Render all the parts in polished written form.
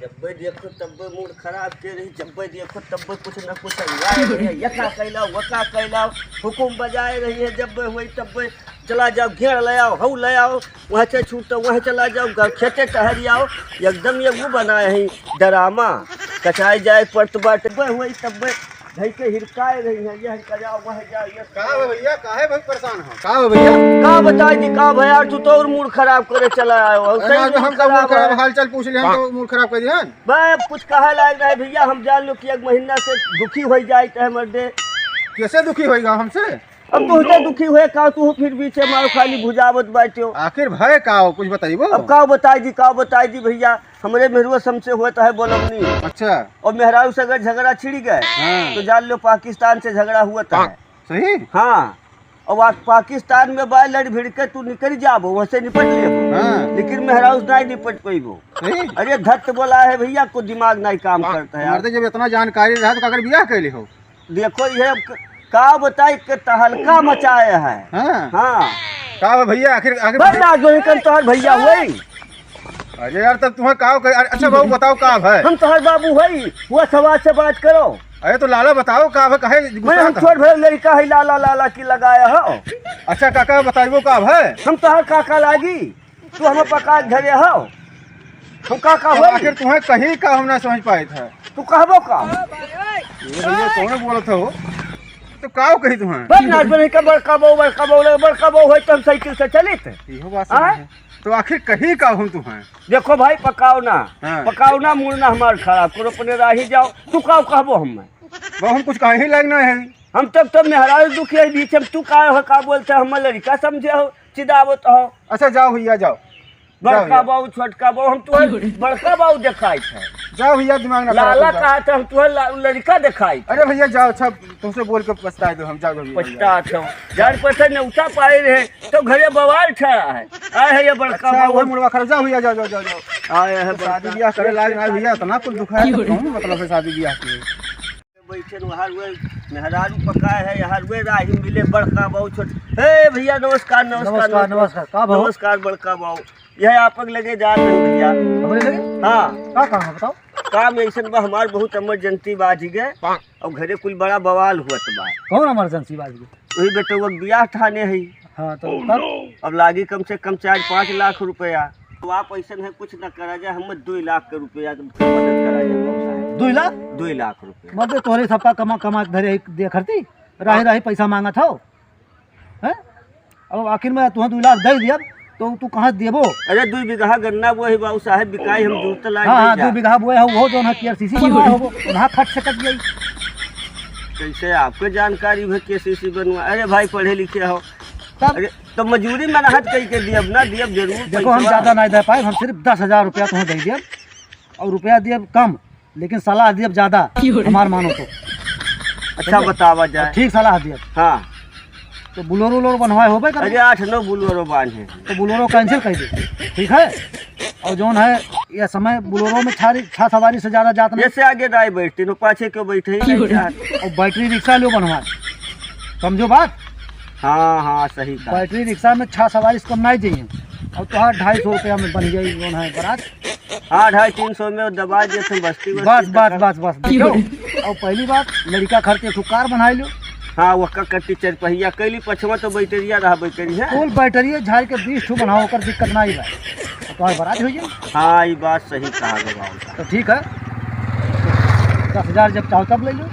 जब देखो तब मूड खराब के रही, जब देखो तब कुछ न कुछ अंगाए रही है, यका कैलाओ वका कैलाओ, हुकुम बजाए रही है। जब हुई तब चला जाओ, घेर ले आओ, हऊ ले आओ, वहाँ से छूटो वहाँ चला जाओ, खेते टहरी आओ। एकदम ये वो बनाए हैं ड्रामा, कचाए जाए पड़त बाट हुई तब भाई के हिरकाए रही है, यह जाओ वह जाओ। ये का भैया काहे भाई परेशान हो? का भैया का बताई दी का भैया, तू तो और मूड खराब करे चला आयो। हम का मूड खराब हाल चाल पूछ ले, हम तो मूड खराब कर दिहन। मैं कुछ कहे लायक नहीं भैया, हम जान लो कि एक महीना से दुखी हो जाए है मर्दे। कैसे दुखी होएगा हमसे? अब तुझे दुखी हुए का तू फिर पीछे मारो खाली भुजावत बैठो। आखिर भाई का हो कुछ बताइबो? अब का बताई दी भैया, हमरे मेहरुआ हमसे होता है बोलमनी। अच्छा। और मेहरारू से अगर झगड़ा छिड़ गए तो जान लो पाकिस्तान से झगड़ा हुआ था। सही। हाँ, और पाकिस्तान में बाय लड़ भिड़ के तू निकल जाबो, वैसे निपट ले। लेकिन मेहरारू नहीं निपट पाइबो। अरे धत्त बोला है भैया, को दिमाग नहीं काम करता है। जब इतना जानकारी रहा तो अगर बियाह कैले हो? देखो ये का बताई के तहलका मचाया है। हाँ का भैया आखिर तोहर भैया हुई। अरे यार तब तुम्हें का अच्छा बाबू बताओ का है? हम तोहर बाबू हुई, वो सवाल से बात करो। अरे तो लाला बताओ का है? कहे मैं छोड़ भर लड़का है लाला लाला की लगाया हो। अच्छा काका बताइबो का है? हम तोहर काका लागी, तू हमें पका घरे हो। हम काका हुई। आखिर तुम्हें कहीं का हम ना समझ पाए थे। तू कहबो का? ये भैया कौन बोलत हो? तो का कही तुम्हें? बड़का बहू है तो हम साइकिल से चले थे। तो आखिर कहीं का हूँ तुम्हें? देखो भाई पकाओ ना मुड़ना हमार खराब करो, अपने राही जाओ। तू का कहबो हम कुछ कहीं लगना है। हम तब मेहरारू दुखी है बीच में, तू का बोलते हम लड़का समझे हो, चिदावत हो। अच्छा जाओ भैया जाओ। बड़का बाबू छोटका बाबू, हम तुम्हें बड़का बाबू दिखाई थे। जाओ भैया दिमाग ना लाला कहा था, हम तुम्हें लड़का दिखाई। अरे भैया जाओ, अच्छा तुमसे बोल के पछताए दो, हम जाओ। पछता जान पर न्यूटा पाए रहे तो घरे बवाल ठहरा है। आए है ये बड़का बाबू मुड़वा खड़ा। जाओ भैया जाओ जाओ जाओ। आए है शादी ब्याह करे लाग ना भैया, इतना कुछ दुख है तो मतलब है शादी ब्याह की। बैठे मेहरारू पकाए है यहाँ वे राही मिले बड़का बाबू छोट। हे भैया नमस्कार नमस्कार नमस्कार। नमस्कार बड़का बाबू, यह आप लगे जा रहे भैया? हाँ का काम है बताओ? काम ऐसा बा, हमार बहुत इमरजेंसी बाज गए और घरे कुल बड़ा बवाल हुआ बा। कौन इमरजेंसी बाज गए? वही बेटे वो ब्याह ठाने है। हाँ तो अब लागी कम से कम 4-5 लाख रुपया। तो आप ऐसा है कुछ न करा जाए, हम 2 लाख के रुपया मदद करा जाए। 2 लाख? 2 लाख रुपया मतलब तोहरे थप्पा कमा धरे दे खरती राही पैसा मांगा था हैं? अब आखिर में तुम्हें 2 लाख दे दिया तो तू कहाँ देबो? अरे 2 बीघा गन्ना वो है बाबू साहब बिकाई, हम दूर तक हाँ 2 बीघा वो है वो जो ना केसीसी बनवा होबो वहाँ खट सकत गई। कैसे आपको जानकारी है केसीसी बनवा? अरे भाई पढ़े लिखे हो तब। अरे तो मजूरी मेहनत करके दियब ना, दियब जरूर। देखो हम ज्यादा नहीं दे पाए, हम सिर्फ 10,000 रुपया तुम्हें दे दियब और रुपया दियब कम, लेकिन सलाह दियब ज्यादा हमार मानो तो। अच्छा बतावा जाए। ठीक सलाह दियब। हाँ तो बुलोरो बनवाए हो? अरे 8-9 बुलोरो बांधे तो बुलोरो कैंसिल कर दे, ठीक है? और जो है यह समय बुलोरो में 6 सवारी से ज्यादा जात नहीं। जैसे आगे दाई बैठती नो पाछे क्यों बैठे? और बैटरी रिक्शा लो बनवाए, समझो बात? हाँ सही कहा। बैटरी रिक्शा में 6 सवारी से कम नहीं चाहिए। और तो 250 रुपया में बन गई जो है बारात। हाँ 250-300 में दबा दिए बस्ती। बस देखो। और पहली बात लड़का खर्चे तो कार बना लो। हाँ वो कट्टी 4 पहिया कैली, पछवा तो बैटरिया रहा बैटरी है। कुल बैटरिया झाड़ के 20 ठो बनाओ कर दिक्कत ना ही तुम्हारी बारात हो जाए। हाँ ये बात सही कहा बाबू। तो ठीक है 10,000 जब चाहो तब ले लो।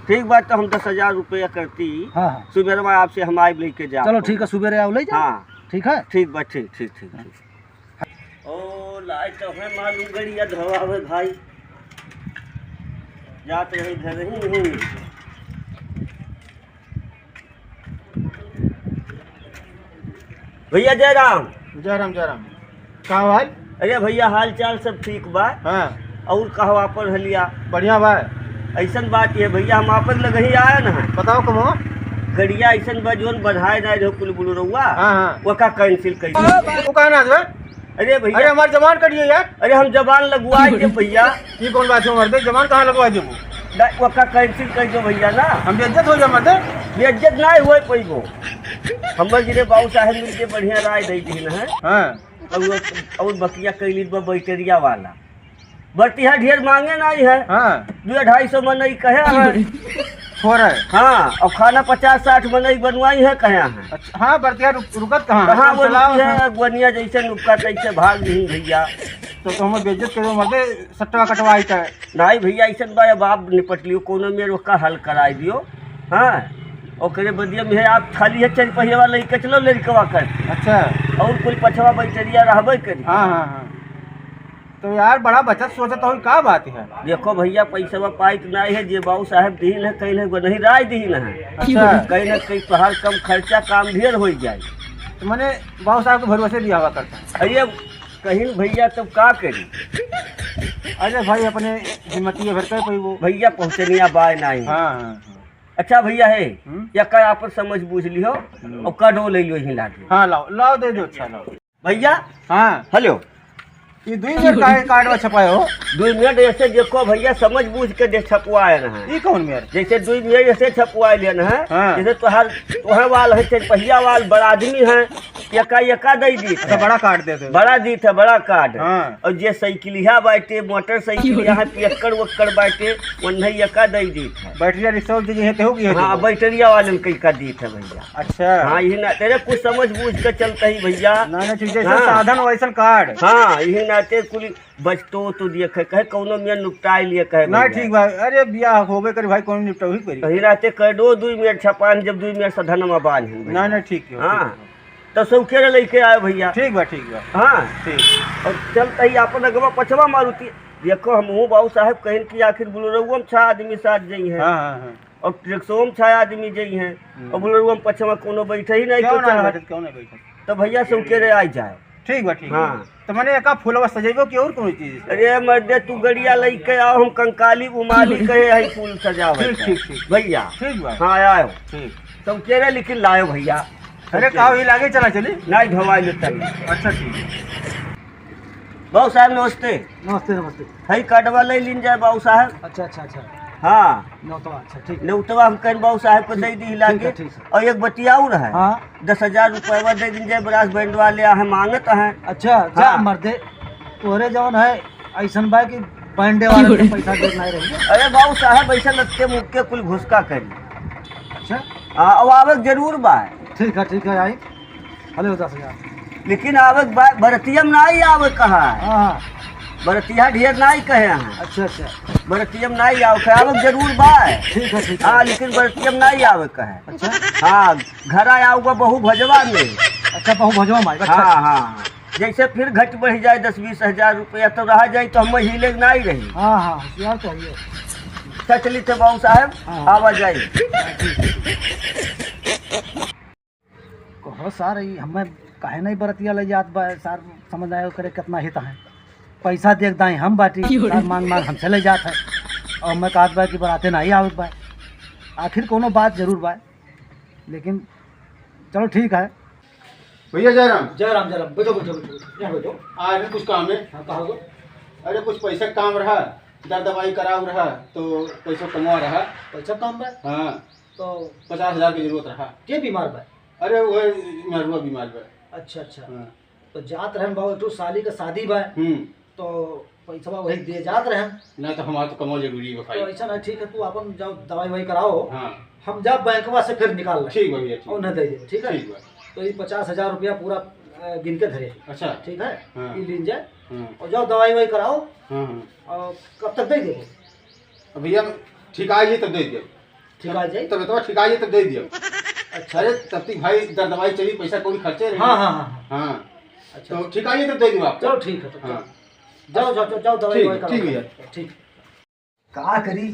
ठीक बात, तो हम 10,000 रुपया करती। हाँ सुबह में आपसे हम आए लेके जा। चलो ठीक है सुबह आओ ले जाओ। हाँ ठीक है। ठीक बात, ठीक। ओ लाइट तो है मालूम गड़िया धवा है भाई, जाते रहे घर ही। भैया जय राम। कहाँ भाई? अरे भैया हाल चाल सब ठीक बा। हाँ। और कहो आपन हलिया? बढ़िया बा। ऐसा बात ये भैया हम आपन लग ही आया ना। बताओ कमो। गड़िया ऐसा बा जोन बढ़ाए ना रहो कुल बुलरुआ। हाँ। वो का कैंसिल कर वो कहना है? अरे भैया अरे हमारे जबान कटिए यार। अरे हम जबान लगवाए थे भैया। ये कौन बात है मर्दे? जबान कहाँ लगवा दे? वो का कैंसिल कर दो भैया ना, हम बेइज्जत हो जाए मर्दे। बेइज्जत ना हुए पैगो। हम जिले बाबू साहब मिलके बढ़िया राय दी थी ना। हाँ। और बकिया कैली बैटरिया वाला बरतिया ढेर मांगे नहीं है, हाँ 200-250 मनई कहे हैं। थोड़ा है। हाँ, और खाना 50-60 मनई बनवाई है कहे हैं। अच्छा हाँ बरतिया रुकत कहाँ है? कहाँ चलाओ बोलती है बनिया जैसे नुक्का तैसे भाग नहीं भैया। तो हमें बेइज्जत करो मर्दे, सट्टा कटवाई का है। नहीं भैया ऐसा बा बाप निपट लियो, कोनो मेरे का हल कराई दियो। हाँ, ओकरे बदिया में आप खाली है 4 पहिया वाला लेके चलो लड़कवा कर। अच्छा और कुल पछवा बैठरिया रहबे करी। हाँ हाँ हाँ। तो यार बड़ा बचत सोचत हो, क्या बात है? देखो भैया पैसा पाई तो नहीं है, जे बाबू साहब दीन है कहीं ना नहीं राय दीन है। अच्छा कहीं ना कहीं पहाड़ कम खर्चा काम ढेर हो जाए। तो मैंने बाबू साहब के भरोसे दिया हुआ करता है। अरे कहीं भैया तब का करी। अरे भाई अपने हिम्मती भर कर कोई वो। भैया पहुँचनिया बाय नहीं। हाँ हाँ अच्छा भैया है हम्म। या का आप समझ बूझ लियो और कड़ो ले लो यहीं लाके। हाँ लाओ लाओ दे दो। अच्छा लाओ भैया। हाँ हेलो, ये 2 मिनट का कार्ड में छपाए हो? 2 मिनट ऐसे देखो भैया समझ बूझ के दे छपवाए न है। ये कौन मेरे? जैसे 2 मिनट ऐसे छपवाए लेन है। हाँ। जैसे तोहर वाल है 4 पहिया वाल बड़ा आदमी है, यका दे दी। अच्छा बड़ा कार्ड दे दो। बड़ा दी था बड़ा कार्ड। हाँ। और जे साइकिलिया बाटे मोटरसाइकिल यहाँ पियक्कड़ वक्कड़ बाटे वही यका दे दी था। बैटरी रिसोर्ट जो है होगी। हाँ बैटरिया वाले कई का दी था भैया। अच्छा हाँ यही ना तेरे कुछ समझ बूझ के चलता ही भैया। ना ना ठीक जैसे हाँ। साधन वैसन कार्ड। हाँ यही नाते कुल बचतो तो देखे कहे कौनो मियाँ नुकटाई लिए कहे ना ठीक भाई। अरे बियाह होबे करे भाई, कौन निपटा हुई करी। कहीं नाते कह दो 2 मिनट छपान जब 2 मिनट सधनमा बांध। ना ना ठीक है। हाँ तो सौखे लेके आए भैया। ठीक बा ठीक बा। हाँ ठीक। और चलता ही अपन अगवा पछवा मारुति देखो हम बाबू साहब कहन कि आखिर बुलरउआ में 6 आदमी साथ जई हैं। हाँ हाँ हाँ। और ट्रिक्सो में 6 आदमी जई हैं। और बुलरउआ में पछवा कोनो बैठे ही नहीं क्यों तो ना चल। बैठत, क्यों नहीं बैठत? तो भैया सौखे रे आई जाए। ठीक बा ठीक। हाँ। हाँ तो मैंने एका फूलवा सजेबो कि और कोई चीज? अरे मर्दे तू गड़िया लेके आओ, हम कंकाली उमाली कहे है फूल सजावे। ठीक ठीक ठीक भैया ठीक बा। हाँ आयो ठीक। सौखे रे लेकिन लायो भैया। अरे काव ही लागे चला चली। नहीं धवाई लेता ही। अच्छा ठीक है। बाबू साहब नमस्ते। नमस्ते नमस्ते। है कार्डवा ले लीन जाए बाबू साहब। अच्छा अच्छा अच्छा। हाँ नो तो अच्छा ठीक। नेउतवा हम कहीं बाबू साहब को दे दी लागे। ठीक है। और एक बतियाऊ रहा है। हाँ 10,000 रुपया दे दिन जाए ब्रास बैंड वाले है मांगत हैं। अच्छा जा हाँ। मर्दे तोरे जवन है ऐसन बा कि बैंडे वाले के पैसा दे नहीं रही। अरे बाबू साहब ऐसा लगते मुक्के कुल घुसका करी। अच्छा हाँ अब आवक जरूर बा ठीक है आई। हेलो 10,000। लेकिन आवक बरतिया में नहीं आवक कहा है। हाँ हाँ बरतिया ढेर नहीं कहे हैं। अच्छा अच्छा बरतिया में नहीं आवक है, आवक जरूर बा। ठीक है। हाँ लेकिन बरतिया में नहीं आवक है। अच्छा हाँ घर आऊँगा बहु भजवा में। अच्छा बहु भजवा माई। अच्छा हाँ हाँ जैसे फिर घट बढ़ जाए 10-20 हजार रुपया तो रह जाए तो हम हिले नहीं रही। हाँ हाँ होशियार चाहिए। चली थे बाबू साहब। हाँ। आवा जाए। कहो सार ई हमें काहे नहीं बरतिया ले जात बा सार, समझ आयो करे कितना हित है। पैसा देख दाई हम बाटी सार मांग हमसे ले जात है। और मैं कहत बा कि बराते नहीं आवत बा। आखिर कोनो बात जरूर बा, लेकिन चलो ठीक है। भैया जयराम। जयराम बैठो बैठो बैठो यहाँ बैठो। आज कुछ काम है। हाँ कहो। अरे कुछ पैसा का काम रहा, दर दवाई कराव रहा तो पैसा कमा रहा। पैसा कम बा हाँ तो 50,000 की जरूरत रहा। के बीमार बा? अरे वो मरुआ बीमार बा। अच्छा अच्छा। हाँ। तो जात रहन बाबू तो साली का शादी बा तो पैसा वही दे जात रहन। ना तो हमारा तो कमाओ जरूरी है तो भाई। ऐसा ना ठीक है, तू अपन जाओ दवाई वही कराओ। हाँ हम जाओ बैंकवा से फिर निकाल लें। ठीक बा भैया और ठीक। न दे दे ठीक है। ठीक बा। तो ये 50,000 रुपया पूरा गिन के धरे। अच्छा ठीक है। हाँ। ये लीन जाए हाँ और जाओ दवाई वही कराओ। हाँ हाँ। और कब तक दे देबो? अब भैया ठीक आइए तब दे दियो। ठीक आ जाए। तब तो ठीक आइए तब दे दियो। अच्छा। अरे तब तक भाई दर दवाई चली, पैसा कोई खर्चे रहे। हाँ हाँ हाँ हाँ अच्छा तो ठीक आइए तब दे दूँ आपको। चलो ठीक है। तो हाँ जाओ जाओ जाओ दवाई ठीक वही है, कराओ। ठीक भैया। ठीक। का करी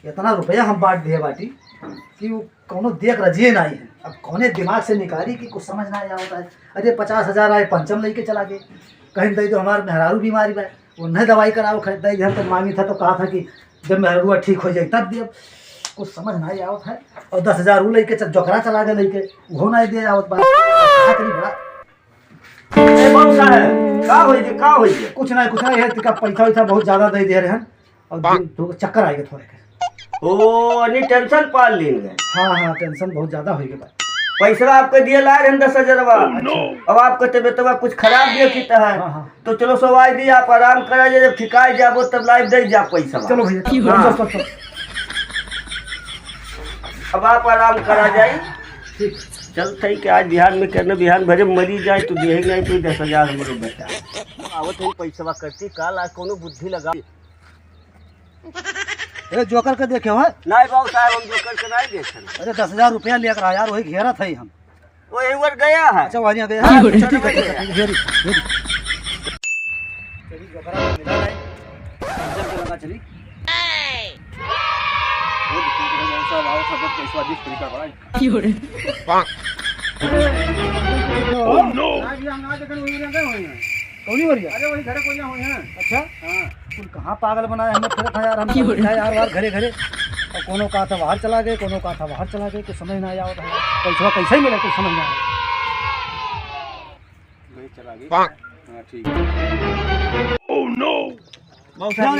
इतना रुपया हम बांट दिए बाटी कि वो कोनो देख रजिए नहीं है। अब कौने दिमाग से निकाली कि कुछ समझ ना आया होता है। अरे 50,000 आए पंचम लेके चला गए। कहीं दे दो हमारे मेहरारू बीमारी बा, उन्हें दवाई कराओ खरीद घर तक मांगी था तो कहा था कि जब मेहरुआ ठीक हो जाए तब दिए। कुछ समझ ना आया होता है। और 10,000 वो लेके जोकरा चला गए लेके वो नहीं दिया आवत बा। का करी बड़ा बाबू साहब का होई कुछ नहीं है। तिका पैसा वैसा बहुत ज्यादा दे दे रहे हैं और तो चक्कर आएगा थोड़े के। ओ नहीं टेंशन पाल लीन गए। हाँ टेंशन बहुत ज्यादा हो गया। पैसा आपके दिए ला रहे हैं 10,000। अब आपका तबियतवा कुछ खराब दिए की है हाँ, हाँ। तो चलो सवाई दी, आप आराम करा जाए, जब ठिकाई जाबो तब लाइव दे जा पैसा। चलो भैया हाँ। चलो, चलो, चलो। अब आप आराम करा जाए। ठीक। चल सही के आज बिहान में करना, बिहान भरे मरी जाए तो दे नहीं तो 10,000 हमरो बेटा आवत है पैसा करती काल आज कोनो बुद्धि लगा। अरे जोकर के देखे हो नहीं बाबू साहब, हम जोकर के नहीं देखन। अरे 10,000 रुपया लेकर यार, वही घेरा था ही हम। वो एक बार गया है। अच्छा वहाँ गया हाँ, है? ठीक है, ठीक है, ठीक है। ठीक है, घेरी, घेरी। चली जोकरा को मिला नहीं, अंदर से लगा चली। वो देखो साहब आओ सब पैसा जिस तरीका बड़ा आज भी हम ना देखन वही रंगे होई हैं। कौनी वरिया? अरे वही घरे कोई ना होई हैं। अच्छा हां तुम कहाँ पागल बनाए हमें फिर था यार, हम यार बार घरे घरे और कोनो कहा था बाहर चला गए, कोनो कहा था बाहर चला गए, कुछ समझ ना आया होता है। पैसा कैसे ही मिला कुछ समझ ना आया। नहीं चला गई। हां ठीक है। ओह नो बाबू साहब,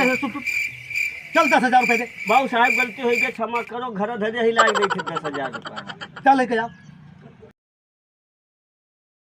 चल 10,000 रुपये दे, बाबू साहब गलती हो गई, क्षमा करो, घर धरे ही लाग गई थी 10,000 रुपया। चल लेके जाओ।